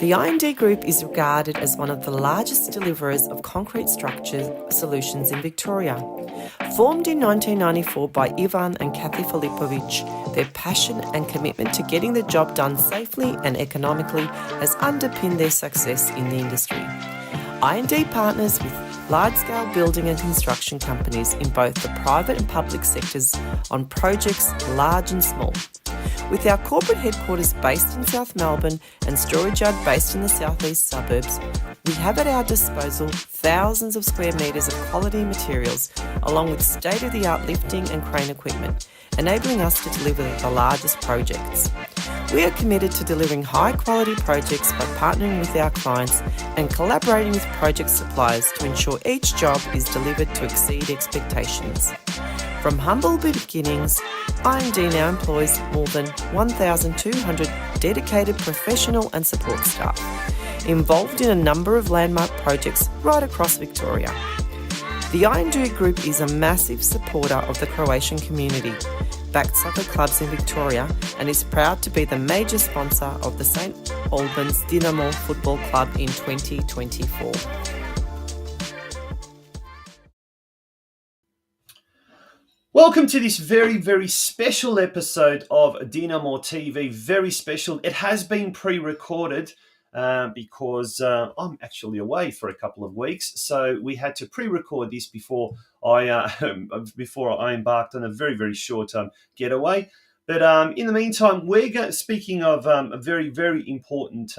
The I&D Group is regarded as one of the largest deliverers of concrete structure solutions in Victoria. Formed in 1994 by Ivan and Kathy Filipovic, their passion and commitment to getting the job done safely and economically has underpinned their success in the industry. I&D partners with large-scale building and construction companies in both the private and public sectors on projects large and small. With our corporate headquarters based in South Melbourne and storage yard based in the southeast suburbs, we have at our disposal thousands of square metres of quality materials, along with state-of-the-art lifting and crane equipment, enabling us to deliver the largest projects. We are committed to delivering high-quality projects by partnering with our clients and collaborating with project suppliers to ensure each job is delivered to exceed expectations. From humble beginnings, I&D now employs more than 1,200 dedicated professional and support staff, involved in a number of landmark projects right across Victoria. The I&D Group is a massive supporter of the Croatian community, backed soccer clubs in Victoria, and is proud to be the major sponsor of the St Albans Dinamo Football Club in 2024. Welcome to this very, very special episode of DinamoTV. Very special. It has been pre-recorded because I'm actually away for a couple of weeks, so we had to pre-record this before I embarked on a very, very short getaway. But in the meantime, speaking of a very, very important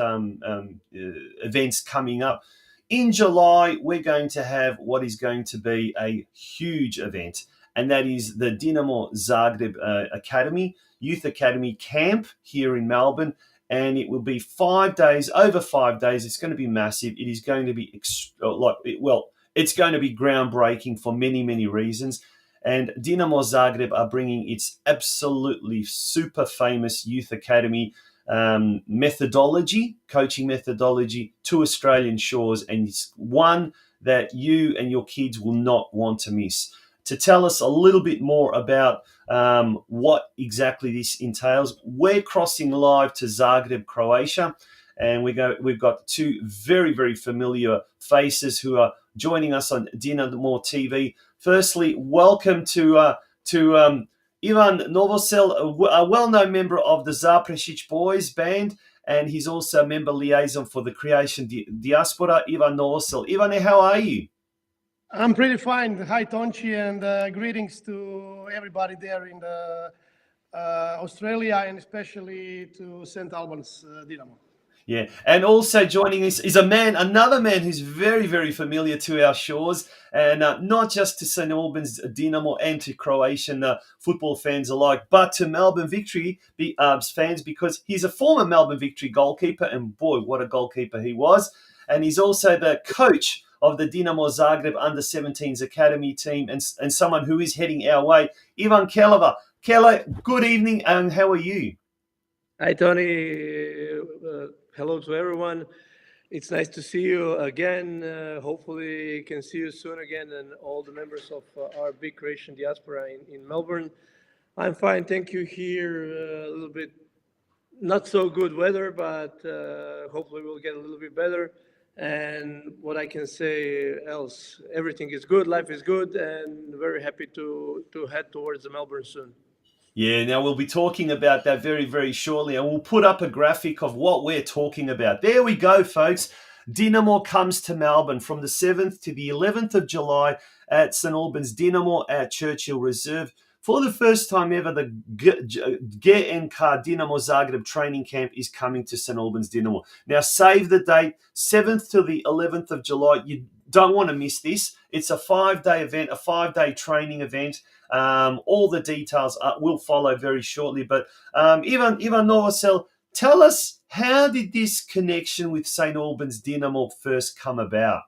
events coming up. In July, we're going to have what is going to be a huge event. And that is the Dinamo Zagreb Academy, Youth Academy Camp here in Melbourne. And it will be 5 days, over 5 days. It's going to be massive. It is going to be, it's going to be groundbreaking for many, many reasons. And Dinamo Zagreb are bringing its absolutely super famous Youth Academy methodology, coaching methodology to Australian shores. And it's one that you and your kids will not want to miss. To tell us a little bit more about what exactly this entails, we're crossing live to Zagreb, Croatia, and we've got two very, very familiar faces who are joining us on DinamoTV. Firstly, welcome to Ivan Novosel, a well-known member of the Zaprešić Boys band, and he's also a member liaison for the Croatian diaspora. Ivan Novosel. Ivane, how are you? I'm pretty fine. Hi, Tonchi, and greetings to everybody there in Australia, and especially to St. Albans Dinamo. Yeah, and also joining us is another man who's very, very familiar to our shores, and not just to St. Albans Dinamo and to Croatian football fans alike, but to Melbourne Victory fans, because he's a former Melbourne Victory goalkeeper, and boy, what a goalkeeper he was. And he's also the coach of the Dinamo Zagreb Under-17s Academy team, and someone who is heading our way, Ivan Keleva. Kela, good evening, and how are you? Hi, Tony. Hello to everyone. It's nice to see you again. Hopefully, can see you soon again, and all the members of our big Croatian diaspora in Melbourne. I'm fine, thank you. Here, a little bit not so good weather, but hopefully we'll get a little bit better. And what I can say else, everything is good, life is good, and very happy to head towards Melbourne soon. Yeah, now we'll be talking about that very, very shortly, and we'll put up a graphic of what we're talking about. There we go, folks. Dinamo comes to Melbourne from the 7th to the 11th of July at St. Albans Dinamo at Churchill Reserve. For the first time ever, the GNK Dinamo Zagreb training camp is coming to St. Albans Dinamo. Now, save the date, 7th to the 11th of July. You don't want to miss this. It's a 5-day event, a 5-day training event. All the details will follow very shortly. But Ivan Novosel, tell us, how did this connection with St. Albans Dinamo first come about?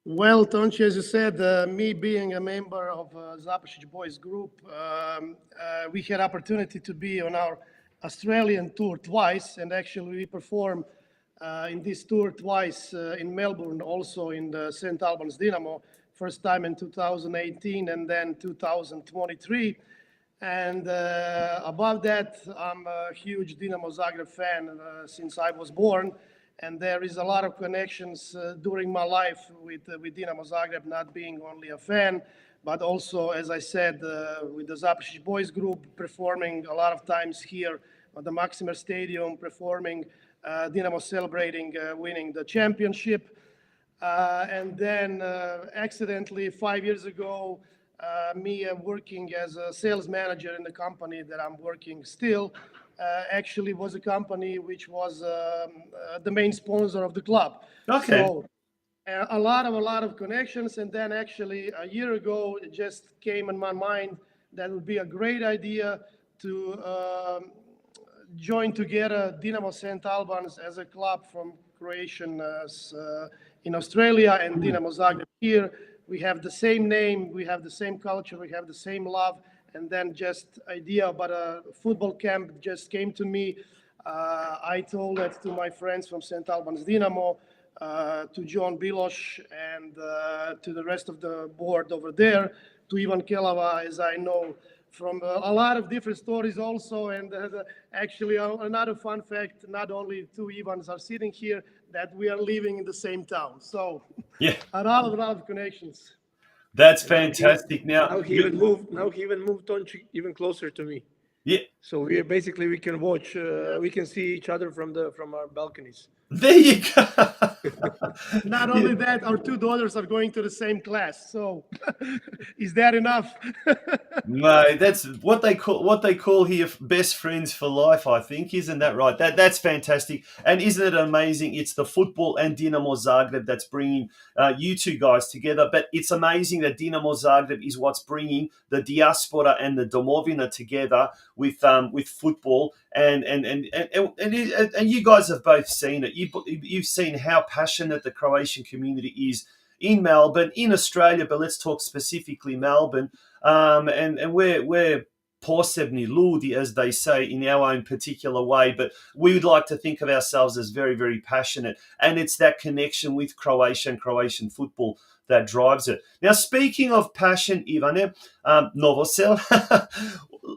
Well, Tonchi, as you said, me being a member of Zaprešić Boys group, we had opportunity to be on our Australian tour twice, and actually we performed in this tour twice in Melbourne, also in the St. Albans Dinamo, first time in 2018 and then 2023. And above that, I'm a huge Dinamo Zagreb fan since I was born. And there is a lot of connections during my life with Dinamo Zagreb, not being only a fan, but also, as I said, with the Zaprešić Boys Group, performing a lot of times here at the Maximer Stadium, performing Dinamo celebrating winning the championship. And then accidentally 5 years ago, me working as a sales manager in the company that I'm working still, actually was a company which was the main sponsor of the club. Okay. So a lot of connections. And then actually a year ago, it just came in my mind that would be a great idea to join together Dinamo St. Albans as a club from Croatian in Australia and Dinamo Zagreb here. We have the same name, we have the same culture, we have the same love. And then just idea about a football camp just came to me. I told that to my friends from St. Albans Dinamo, to John Biloš and to the rest of the board over there, to Ivan Kelava, as I know from a lot of different stories also. And actually another fun fact, not only two Ivans are sitting here, that we are living in the same town. So Yeah, a lot of connections. that's fantastic. Now he even moved on even closer to me. Yeah, So we can watch, we can see each other from our balconies. there you go. Not only that, our two daughters are going to the same class. So is that enough? No, that's what they call here best friends for life, I think. Isn't that right? That's fantastic. And isn't it amazing? It's the football and Dinamo Zagreb that's bringing you two guys together. But it's amazing that Dinamo Zagreb is what's bringing the diaspora and the Domovina together with football. And you guys have both seen it. You've seen how passionate the Croatian community is in Melbourne, in Australia, but let's talk specifically Melbourne. And we're posebni ludi, as they say, in our own particular way, but we would like to think of ourselves as very, very passionate. And it's that connection with Croatia and Croatian football that drives it. Now, speaking of passion, Ivane, Novosel,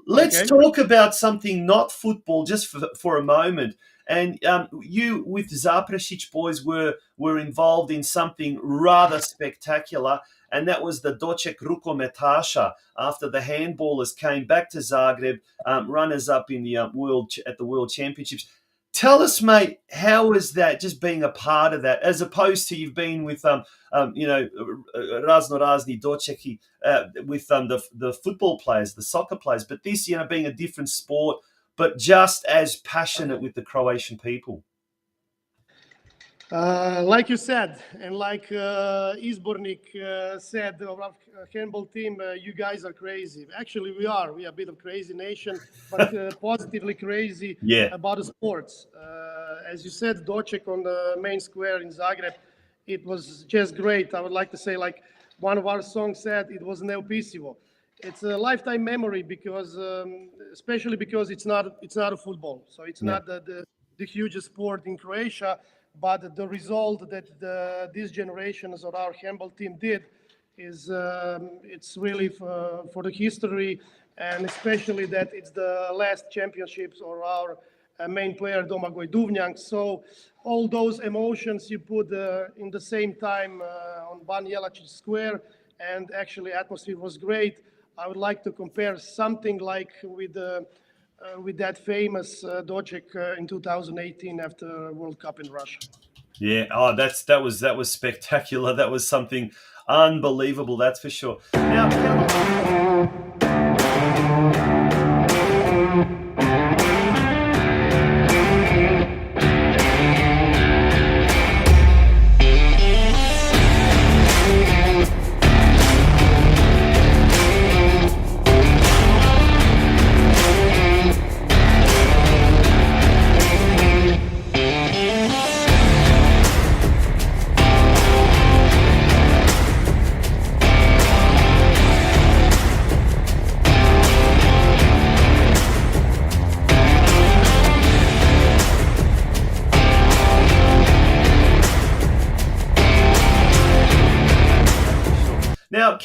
let's talk about something not football just for a moment. And you, with Zaprešić Boys, were involved in something rather spectacular, and that was the Doček rukometaša after the handballers came back to Zagreb, runners-up in the World Championships. Tell us, mate, how was that, just being a part of that, as opposed to you've been with, razno-razni dočeki with the football players, the soccer players, but this, being a different sport, but just as passionate with the Croatian people. Like you said, and like Izbornik said of our handball team, you guys are crazy. Actually, we are. We are a bit of crazy nation, but positively crazy about the sports. As you said, Doček on the main square in Zagreb, it was just great. I would like to say, like one of our songs said, it was neopisivo. It's a lifetime memory because, especially because it's not a football, so it's not the hugest sport in Croatia. But the result that these generations of our handball team did is it's really for the history, and especially that it's the last championships of our main player Domagoj Duvnjak. So all those emotions you put in the same time on Ban Jelačić Square, and actually atmosphere was great. I would like to compare something like with that famous Doček in 2018 after World Cup in Russia. Yeah, that was spectacular. That was something unbelievable, that's for sure. Now,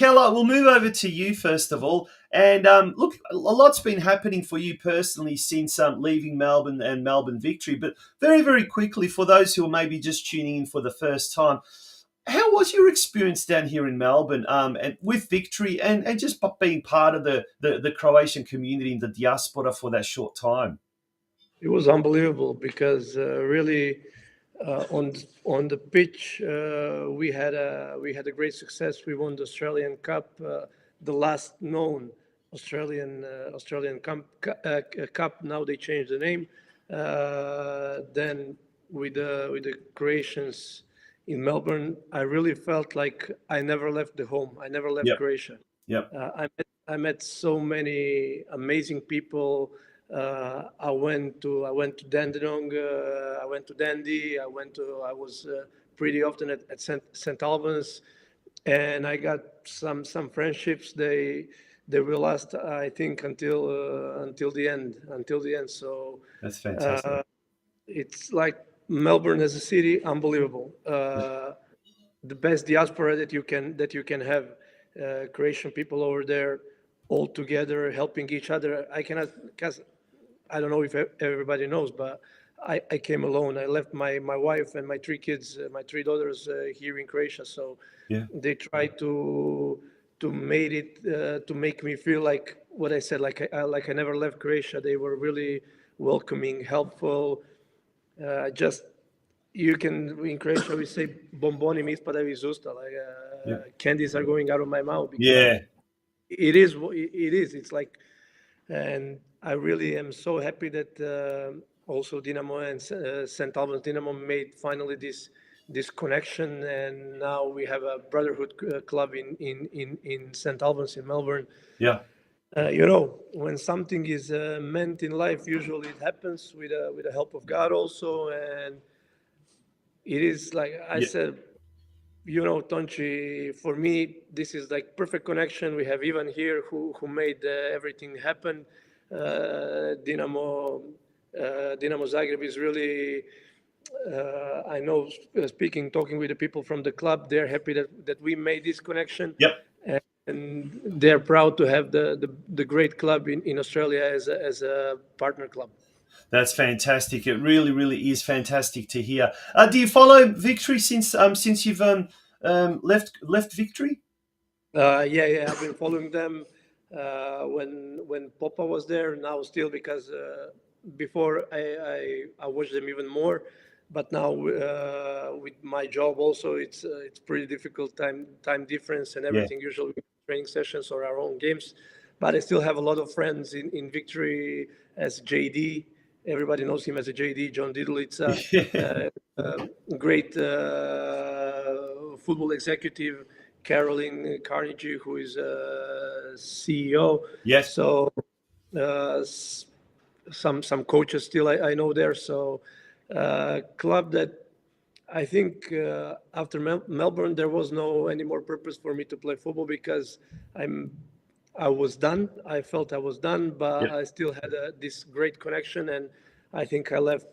Keller, we'll move over to you first of all. And look, a lot's been happening for you personally since leaving Melbourne and Melbourne Victory. But very, very quickly, for those who are maybe just tuning in for the first time, how was your experience down here in Melbourne and with Victory and just being part of the Croatian community in the diaspora for that short time? It was unbelievable because really on the pitch we had a great success. We won the Australian Cup, the last known Australian Cup. Now they changed the name. Then with the Croatians in Melbourne, I really felt like I never left the home. I never left Yep. Croatia. Yep. I met so many amazing people. I went to Dandenong. I went to Dandy. I was pretty often at St. Albans, and I got some friendships. They will last, I think, until the end. Until the end. So That's fantastic. it's like Melbourne as a city, unbelievable. The best diaspora that you can have. Croatian people over there, all together, helping each other. I cannot, because I don't know if everybody knows, but I came alone. I left my wife and my three kids, my three daughters here in Croatia. So Yeah. they tried to make me feel like what I said, like I never left Croatia. They were really welcoming, helpful. Just you can in Croatia we say bomboni mi ispadaju iz usta, like Yeah. candies are going out of my mouth because Yeah. it is it is. It's like, and I really am so happy that also Dinamo and St. Albans Dinamo made finally this connection, and now we have a brotherhood club in St. Albans in Melbourne. Yeah. When something is meant in life, usually it happens with the help of God also, and it is like I Yeah. said, Tonchi, for me, this is like perfect connection. We have Ivan here who made everything happen. Dinamo Zagreb is really, I know, talking with the people from the club, they're happy that we made this connection. Yep. And they're proud to have the great club in Australia as a partner club. That's fantastic. It really, really is fantastic to hear. Do you follow Victory since you've left Victory? Yeah, I've been following them when Popa was there. Now still because before I watched them even more, but now with my job also it's pretty difficult time difference and Yeah. everything. Usually training sessions or our own games, but I still have a lot of friends in Victory as JD. Everybody knows him as a JD, John Didlitz, great football executive, Caroline Carnegie, who is CEO. Yes. So some coaches still I know there. So club that I think after Melbourne there was no any more purpose for me to play football because I was done. I felt I was done, but Yeah. I still had this great connection, and I think I left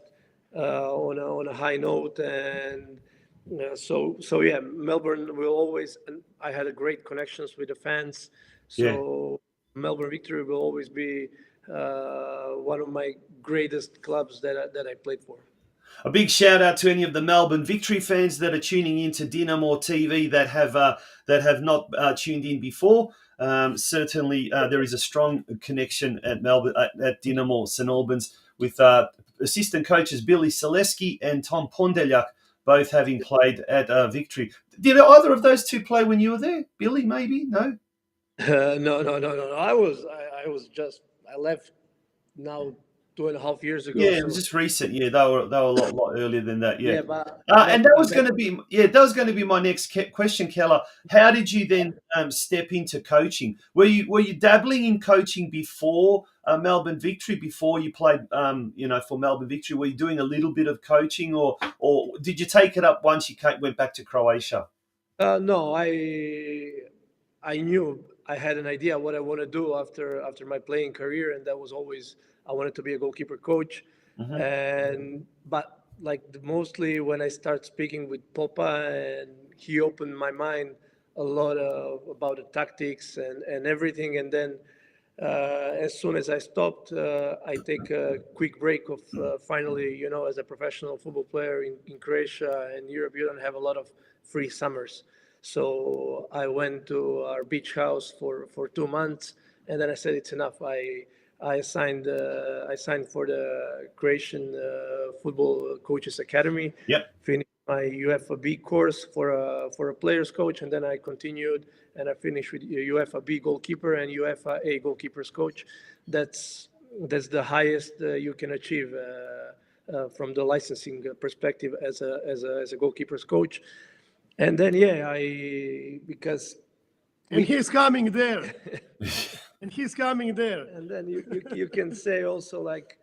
on a high note. And so yeah, Melbourne will always. And I had a great connections with the fans, Yeah. so Melbourne Victory will always be one of my greatest clubs that I played for. A big shout out to any of the Melbourne Victory fans that are tuning in to DinamoTV that have not tuned in before. Certainly, there is a strong connection at Melbourne at Dinamo St Albans with assistant coaches Billy Selesky and Tom Pondeljak, both having played at Victory. Did either of those two play when you were there? Billy, maybe? No. No. I left now 2.5 years ago. Yeah, it So was just recent. Yeah, they were a lot earlier than that. Yeah. yeah, but And that was going to be my next question, Keller. How did you then step into coaching? Were you dabbling in coaching before Melbourne Victory? Before you played, for Melbourne Victory, were you doing a little bit of coaching, or did you take it up once you went back to Croatia? no, I knew I had an idea what I want to do after my playing career, and that was always I wanted to be a goalkeeper coach. Mm-hmm. And but like mostly when I start speaking with Popa, and he opened my mind a lot about the tactics and everything. And then as soon as I stopped, I take a quick break of finally, as a professional football player in Croatia and Europe, you don't have a lot of free summers. So I went to our beach house for 2 months, and then I said it's enough. I signed for the Croatian Football Coaches Academy. Yep. Finished my UEFA B course for a players coach, and then I continued and I finished with UEFA B goalkeeper and UEFA A goalkeepers coach. That's the highest you can achieve from the licensing perspective as a goalkeepers coach. And then because And he's coming there. And he's coming there. and then you can say also, like,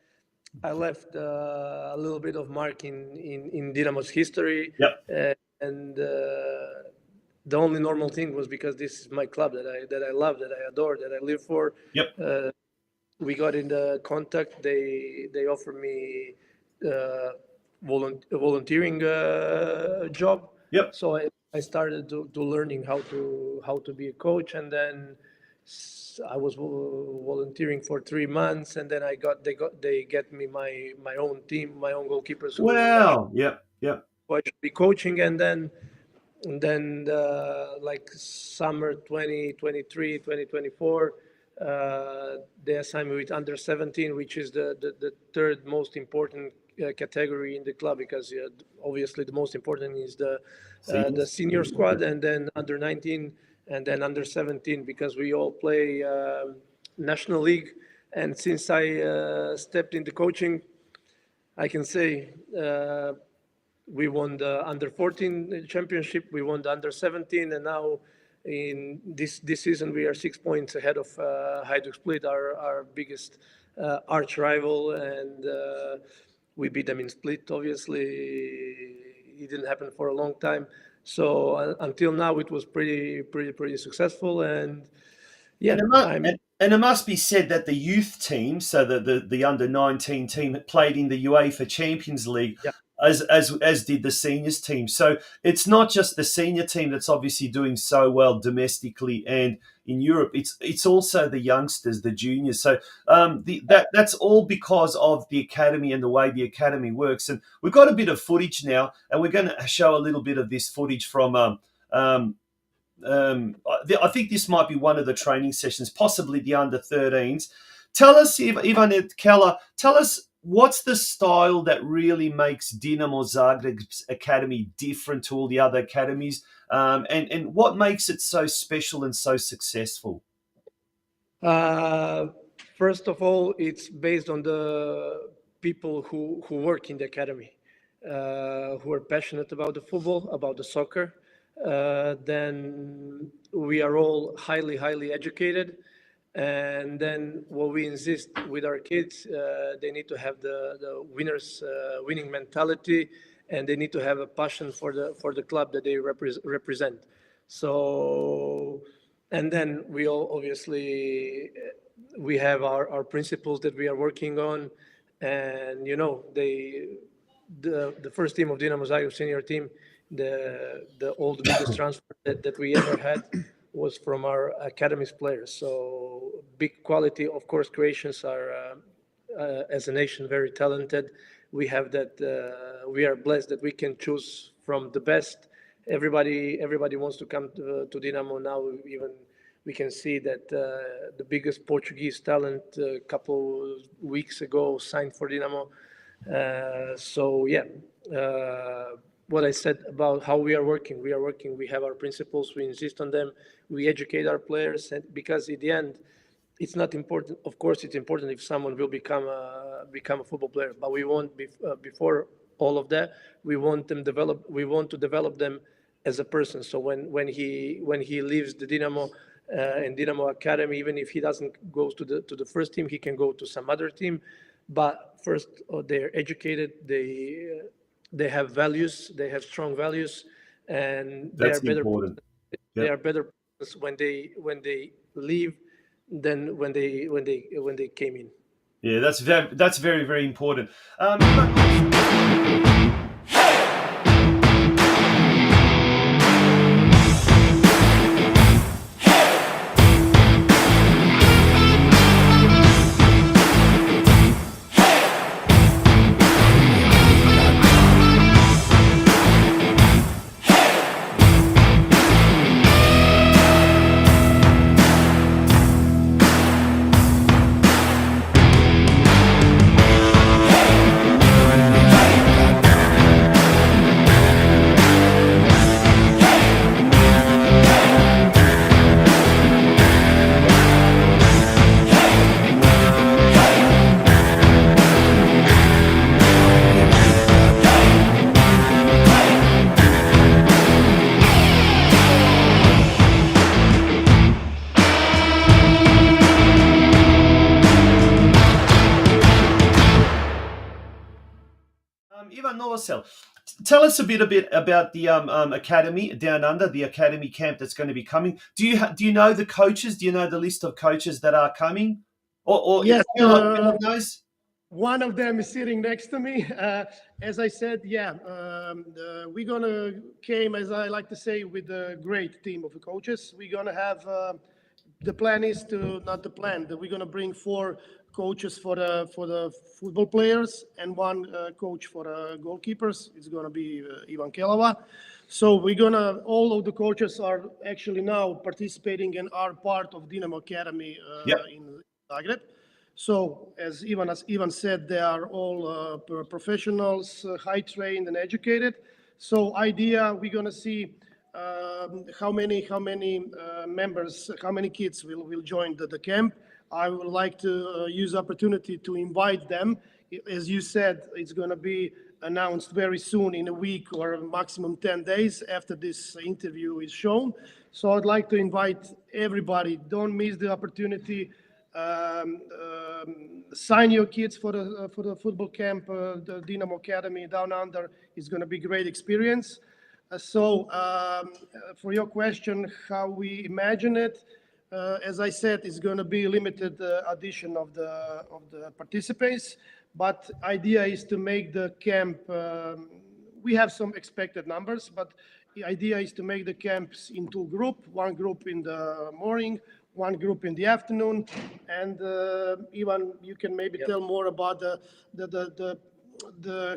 I left a little bit of mark in Dinamo's history. Yep. And the only normal thing was because this is my club that I love, that I adore, that I live for. Yep. We got in the contact. They offered me a volunteering job. Yep. So I started to learning how to be a coach, and then I was volunteering for 3 months, and then they get me my own team, my own goalkeepers. Wow. Yep. Yep. Who I should be coaching, and then like summer 2023, 2024, they assigned me with under 17, which is the third most important category in the club, because obviously the most important is the senior squad, and then under 19, and then under 17, because we all play national league. And since I stepped into coaching, I can say we won the under 14 championship, we won the under 17, and now in this season we are 6 points ahead of Hajduk Split, our biggest arch rival, and we beat them in Split. Obviously, it didn't happen for a long time. So until now, it was pretty successful, and yeah. And it must be said that the youth team, so the under 19 team, played in the UEFA Champions League. Yeah. As did the seniors team. So it's not just the senior team that's obviously doing so well domestically and in Europe. It's also the youngsters, the juniors. So that's all because of the academy and the way the academy works. And we've got a bit of footage now, and we're going to show a little bit of this footage from. I think this might be one of the training sessions, possibly the under 13s. Tell us, Ivan Keller, tell us, what's the style that really makes Dinamo Zagreb's academy different to all the other academies, and what makes it so special and so successful? First of all, it's based on the people who work in the academy, who are passionate about the football, about the soccer. Then we are all highly educated. And then what we insist with our kids, they need to have the winning mentality, and they need to have a passion for the club that they represent. So, and then we all obviously we have our principles that we are working on, and the first team of Dinamo Zagreb senior team, the biggest transfer that we ever had was from our academy's players. So big quality. Of course, Croatians are, as a nation, very talented. We have that. We are blessed that we can choose from the best. Everybody wants to come to Dinamo now. Even we can see that the biggest Portuguese talent a couple weeks ago signed for Dinamo. So yeah. What I said about how we are working. We have our principles. We insist on them. We educate our players, and because in the end, it's not important. Of course, it's important if someone will become a football player. But we want before all of that, we want them develop. We want to develop them as a person. So when he leaves the Dinamo and Dinamo Academy, even if he doesn't go to the first team, he can go to some other team. But first, they're educated. They have values. They have strong values, and That's they are better. important. They are better when they leave than when they came in. Yeah, that's very, very important. Novoselj. Tell us a bit about the academy down under, the academy camp that's going to be coming. Do you know the coaches? Do you know the list of coaches that are coming? Or Yes, is Milan knows? one of them is sitting next to me. As I said, we're gonna came, as I like to say, with a great team of coaches. We're gonna have the plan is to not the plan that we're gonna bring 4 coaches for the football players and 1 coach for goalkeepers. It's gonna be Ivan Kelava. So we're gonna all of the coaches are actually now participating and are part of Dinamo Academy Yep. in Zagreb. So as Ivan said, they are all professionals, high trained and educated. So idea we're gonna see how many members, how many kids will join the camp. I would like to use opportunity to invite them. As you said, it's gonna be announced very soon, in a week or maximum 10 days after this interview is shown. So I'd like to invite everybody. Don't miss the opportunity. Sign your kids for the football camp. The Dinamo Academy down under is going to be great experience. For your question, how we imagine it, as I said, it's going to be limited addition of the participants, but idea is to make the camp. We have some expected numbers, but the idea is to make the camps into group. 1 group in the morning, 1 group in the afternoon, and Ivan, you can maybe tell more about the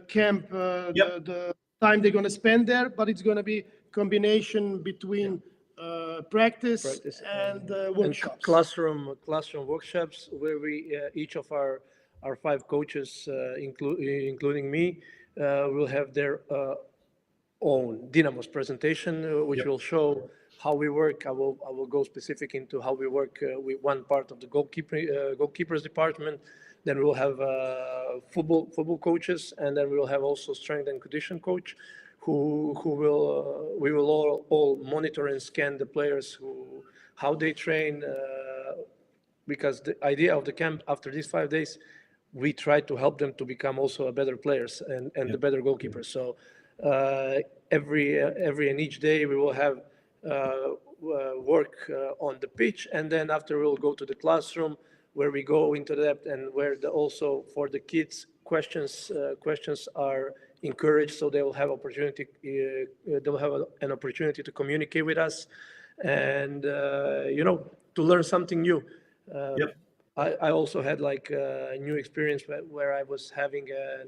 camp, the time they're going to spend there. But it's going to be combination between practice and workshops, and classroom workshops, where we each of our 5 coaches, including me, will have their own Dynamo's presentation, which will show how we work. I will go specific into how we work with one part of the goalkeepers department. Then we'll have football coaches, and then we will have also strength and condition coach, who will we will all monitor and scan the players, how they train, because the idea of the camp after these 5 days, we try to help them to become also a better players and the better goalkeepers. So every and each day we will have work on the pitch, and then after we'll go to the classroom, where we go into depth, and where also for the kids questions are encouraged, so they will have an opportunity to communicate with us, and to learn something new. I also had like a new experience where I was having a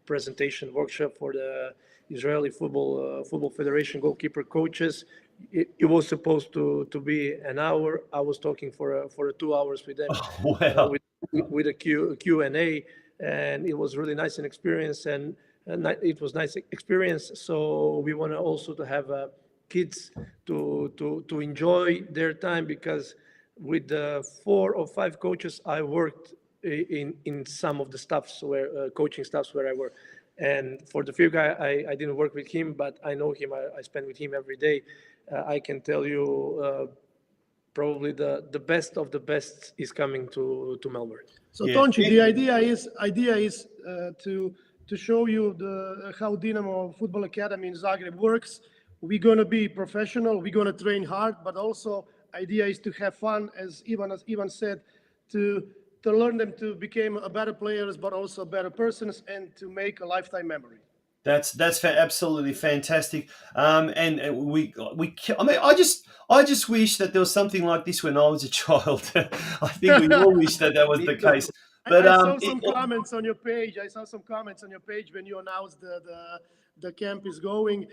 presentation workshop for the Israeli Football Federation goalkeeper coaches. It was supposed to be an hour. I was talking for 2 hours with them, with a Q&A, and it was really nice and experience, and it was nice experience. So we want to also to have kids to enjoy their time, because with the 4 or 5 coaches I worked in some of the staffs where coaching staffs where I work. And for the few guy, I didn't work with him, but I know him. I spend with him every day. I can tell you, probably the best of the best is coming to Melbourne. So Tonchi, the idea is to show you how Dinamo Football Academy in Zagreb works. We're going to be professional. We're going to train hard, but also idea is to have fun, as Ivan said, to learn them to become a better players, but also better persons, and to make a lifetime memory. That's absolutely fantastic. And I just wish that there was something like this when I was a child. I think we all wish that was the case. But I saw some comments on your page. When you announced the camp is going.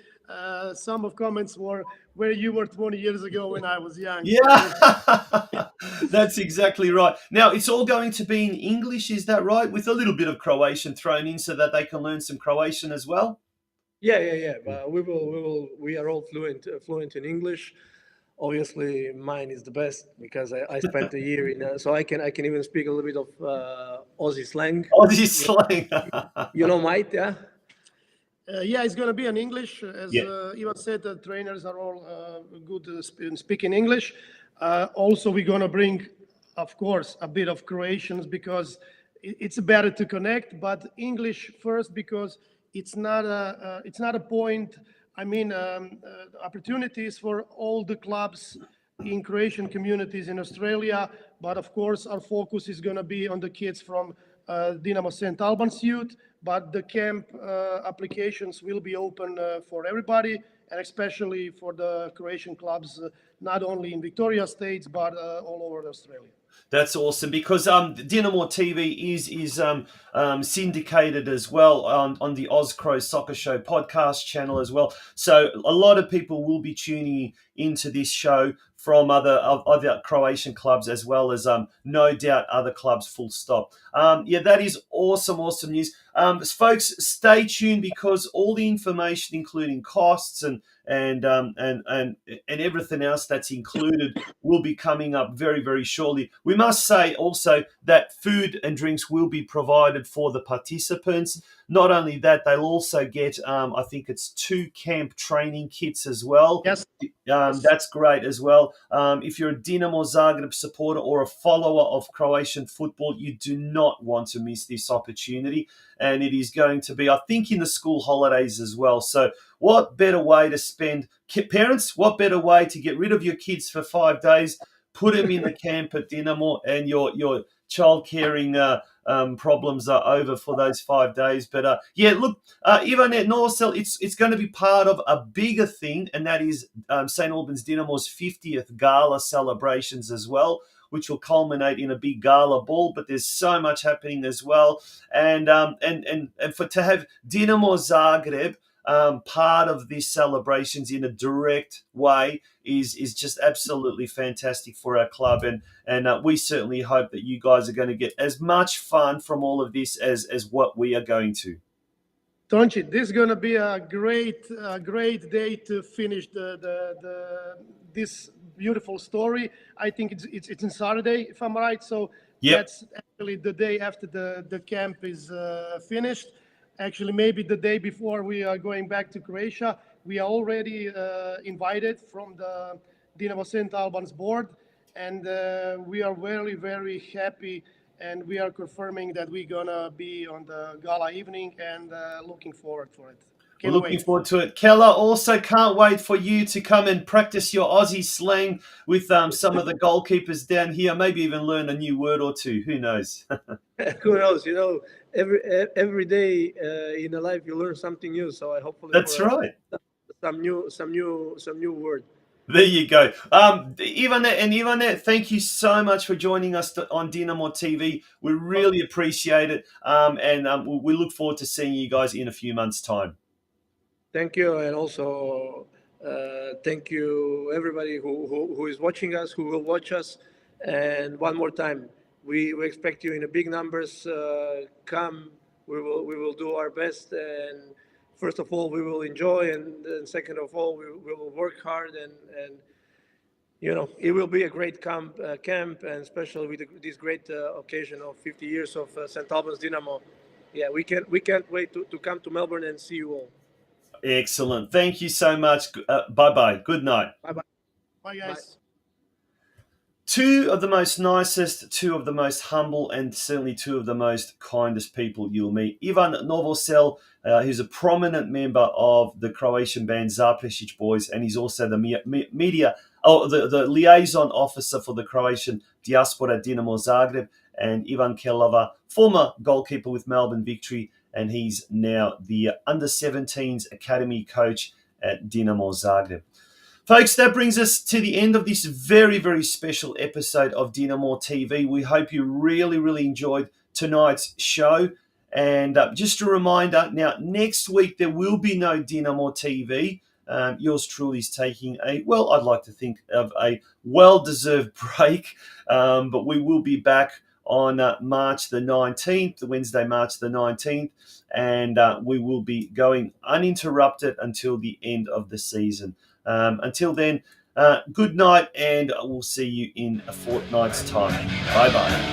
Some of comments were where you were 20 years ago when I was young. Yeah, that's exactly right. Now, it's all going to be in English, is that right? With a little bit of Croatian thrown in so that they can learn some Croatian as well? Yeah. We are all fluent in English. Obviously, mine is the best because I spent a year in, so I can even speak a little bit of Aussie slang. Aussie slang. Mate, yeah? Yeah, it's going to be in English. As Ivan said, the trainers are all good in speaking English. Also, we're going to bring, of course, a bit of Croatians, because it's better to connect, but English first because it's not a point. I mean, opportunities for all the clubs in Croatian communities in Australia, but of course our focus is going to be on the kids from Dinamo St. Albans youth, but the camp applications will be open for everybody, and especially for the Croatian clubs, not only in Victoria States, but all over Australia. That's awesome because DinamoTV is syndicated as well on the Crow Soccer Show podcast channel as well. So a lot of people will be tuning into this show from other Croatian clubs as well as no doubt other clubs. Full stop. That is awesome news. Folks, stay tuned because all the information, including costs and everything else that's included, will be coming up very shortly. We must say also that food and drinks will be provided for the participants. Not only that, they'll also get, I think it's 2 camp training kits as well. Yes. That's great as well. If you're a Dinamo Zagreb supporter or a follower of Croatian football, you do not want to miss this opportunity. And it is going to be, I think, in the school holidays as well. So what better way to spend, parents, what better way to get rid of your kids for 5 days, put them in the camp at Dinamo, and your child caring problems are over for those 5 days. But look, Ivan at Norcel, it's going to be part of a bigger thing, and that is St. Albans Dynamo's 50th gala celebrations as well, which will culminate in a big gala ball. But there's so much happening as well, and to have Dinamo Zagreb part of these celebrations in a direct way is just absolutely fantastic for our club, and we certainly hope that you guys are going to get as much fun from all of this as what we are going to. Tonchi, this is going to be a great day to finish this beautiful story. I think it's on Saturday, if I'm right. So That's actually the day after the camp is finished. Actually, maybe the day before we are going back to Croatia. We are already invited from the Dinamo St. Albans board, and we are very happy, and we are confirming that we're gonna be on the gala evening, and looking forward for it. We're looking forward to it. Keller, also can't wait for you to come and practice your Aussie slang with some of the goalkeepers down here. Maybe even learn a new word or two. Who knows? Who knows? You know, every day in a life you learn something new. So I hopefully that's right. Some new word. There you go. Ivanet, thank you so much for joining us on DinamoTV. We really appreciate it, and we look forward to seeing you guys in a few months' time. Thank you, and also thank you everybody who is watching us, who will watch us. And one more time, we expect you in a big numbers. Come, we will do our best, and first of all, we will enjoy, and second of all, we will work hard, and you know, it will be a great camp, and especially with this great occasion of 50 years of St. Albans Dinamo. Yeah, we can't wait to come to Melbourne and see you all. Excellent. Thank you so much. Bye-bye. Good night. Bye-bye. Bye, guys. Two of the most nicest, two of the most humble, and certainly two of the most kindest people you'll meet. Ivan Novosel, who's a prominent member of the Croatian band Zaprešić Boys, and he's also the the liaison officer for the Croatian diaspora Dinamo Zagreb, and Ivan Kelava, former goalkeeper with Melbourne Victory, and he's now the under-17s academy coach at Dinamo Zagreb. Folks, that brings us to the end of this very special episode of DinamoTV. We hope you really enjoyed tonight's show. And just a reminder, now next week there will be no DinamoTV. Yours truly is taking I'd like to think of a well-deserved break. But we will be back on March the 19th, Wednesday, March the 19th. And we will be going uninterrupted until the end of the season. Until then, good night, and we'll see you in a fortnight's time. Bye-bye.